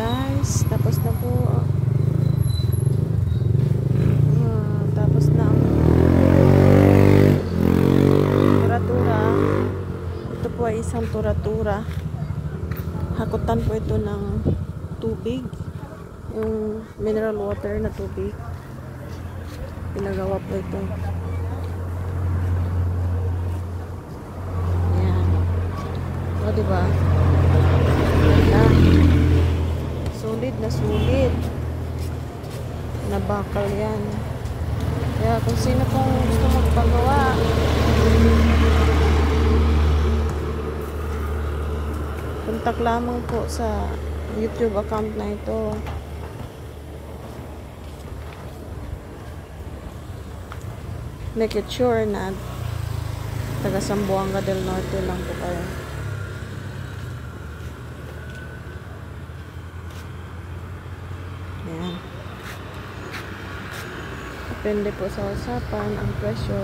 guys, tapos na po. Tapos na ang tura-tura. Ito po ay isang tura-tura. Hakutan po ito ng tubig, yung mineral water na tubig. Pinagawa po ito. Ayan. O, diba? Ayan. Sulit na sulit. Nabakal yan. Kaya kung sino pong gusto magpagawa, kontak lamang po sa YouTube account na ito. Make it sure na taga Zamboanga del Norte lang po kayo. Ayan. Depende po sa usapan ang presyo.